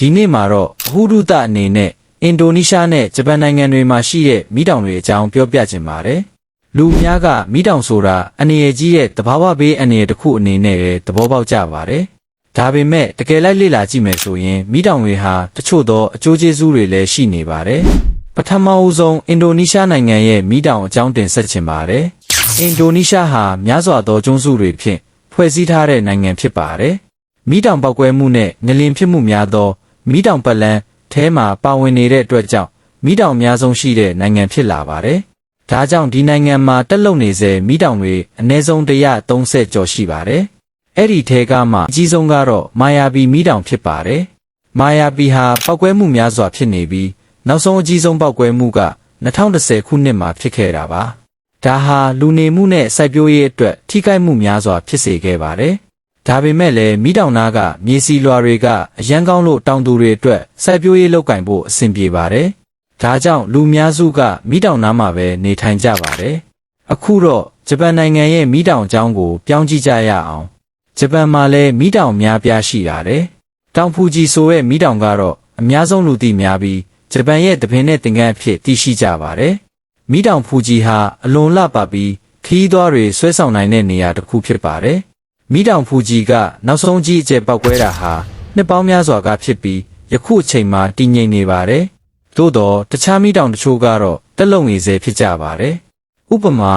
ဒီနေ့မှာတော့အဟုရုတအနေနဲ့အင်ဒိုနီးရှားနဲ့ဂျပန်နိုင်ငံတွေမှာရှိတဲ့မီးတောင်တွေအကြောင်းပြောပြချင်ပါတယ်။လူအများကမီးတောင်ဆိုတာအန္တရာယ်ကြီးတဲ့သဘာဝဘေးအန္တရာယ်တစ်ခုအနေနဲ့သဘောပေါက်ကြပါတယ်။ဒါပေမဲ့တကယ်လိုက်လေ့လာကြည့်မယ်ဆိုရင်မီးတောင်တွေဟာတချို့သောအကျိုးကျေးဇူးတွေလည်းရှိနေပါတယ်။ပထမဦးဆုံးအင်ဒိုနီးရှားနိုင်ငံရဲ့မီးတောင်အကြောင်းတင်ဆက်ချင်ပါတယ်။အင်ဒိုနီးရှားဟာများစွာသောကျွန်းစုတွေဖြင့်ဖွဲ့စည်းထားတဲ့နိုင်ငံဖြစ်ပါတယ်။မီးတောင်ပေါက်ကွဲမှုနဲ့ငလျင်ဖြစ်မှုများသောမီးတောင်ပတ်လန်းထဲမှာပါဝင်နေတဲ့အတွက်ကြောင့်မီးတောင်အများဆုံးရှိတဲ့နိုင်ငံဖြစ်လာပါတယ်။ဒါကြောင့်ဒီနိုင်ငံမှာတက်လုံနေစေမီးတောင်တွေအနည်းဆုံး130ကျော်ရှိပါတယ်။အဲ့ဒီထဲကမှအကြီးဆုံးကတော့မာယာဘီမီးတောင်ဖြစ်ပါတယ်။မာယာဘီဟာပောက်ကွဲမှုများစွာဖြစ်နေပြီးနောက်ဆုံးအကြီးဆုံးပောက်ကွဲမှုက2010ခုနှစ်မှာဖြစ်ခဲ့တာပါ။ဒါဟာလူနေမှုနဲ့စိုက်ပျိုးရေးအတွက်ထိခိုက်မှုများစွာဖြစ်စေခဲ့ပါတယ်။ဒါပေမဲ့လည်းမီးတောင်နာကမြေစီလွှာတွေကအရန်ကောင်းလို့တောင်သူတွေအတွက်စိုက်ပျိုးရေးလုပ်ကင်ဖို့အဆင်ပြေပါတယ်။ဒါကြောင့်လူများစုကမီးတောင်နာမှာပဲနေထိုင်ကြပါတယ်။အခုတော့ဂျပန်နိုင်ငံရဲ့မီးတောင်အကြောင်းကိုပြောင်းကြည့်ကြရအောင်။ဂျပန်မှာလည်းမီးတောင်များပြားရှိပါတယ်။တောင်ဖူဂျီဆိုတဲ့မီးတောင်ကတော့အများဆုံးလူသိများပြီးဂျပန်ရဲ့တပင်နဲ့သင်္ကန်းအဖြစ်သိရှိကြပါတယ်။မီးတောင်ဖူဂျီဟာအလွန်လှပပြီးခရီးသွားတွေဆွဲဆောင်နိုင်တဲ့နေရာတစ်ခုဖြစ်ပါတယ်။မီးတောင်ဖူဂျီကနောက်ဆုံးကြီးအကျယ်ပောက်ကွဲတာဟာနှစ်ပေါင်းများစွာကဖြစ်ပြီးယခုအချိန်မှာတည်ငြိမ်နေပါတယ်။သို့တော့တခြားမီးတောင်တချို့ကတော့တက်လုံနေစေဖြစ်ကြပါတယ်။ဥပမာ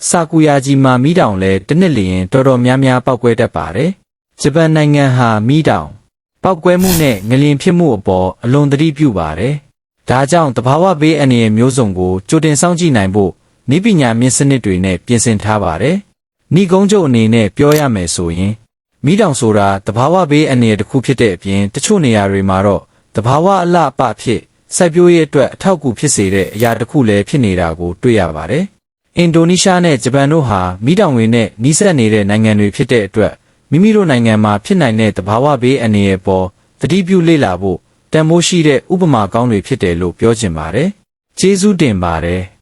ဆာကူယာဂျီမာမီးတောင်လည်းတစ်နှစ်လျင်တော်တော်များများပောက်ကွဲတတ်ပါတယ်။ဂျပန်နိုင်ငံဟာမီးတောင်ပောက်ကွဲမှုနဲ့ငလျင်ဖြစ်မှုအပေါ်အလွန်သတိပြုပါတယ်။ဒါကြောင့်သဘာဝဘေးအန္တရာယ်မျိုးစုံကိုကြိုတင်စောင့်ကြည့်နိုင်ဖို့နည်းပညာမြင့်စနစ်တွေနဲ့ပြင်ဆင်ထားပါတယ်။ဤကုန်းချုပ်အနေနဲ့ပြောရမယ်ဆိုရင်မီးတောင်ဆိုတာသဘာဝဘေးအန္တရာယ်တစ်ခုဖြစ်တဲ့အပြင်တချို့နေရာတွေမှာတော့သဘာဝအလှအပဖြစ်စိုက်ပျိုးရေးအတွက်အထောက်အကူဖြစ်စေတဲ့အရာတစ်ခုလည်းဖြစ်နေတာကိုတွေ့ရပါတယ်။အင်ဒိုနီးရှားနဲ့ဂျပန်တို့ဟာမီးတောင်တွေနဲ့နီးစပ်နေတဲ့နိုင်ငံတွေဖြစ်တဲ့အတွက်မိမိတို့နိုင်ငံမှာဖြစ်နိုင်တဲ့သဘာဝဘေးအန္တရာယ်ပေါ်သတိပြုလေ့လာဖို့တန်ဖိုးရှိတဲ့ဥပမာကောင်းတွေဖြစ်တယ်လို့ပြောချင်ပါတယ်။ကျေးဇူးတင်ပါတယ်။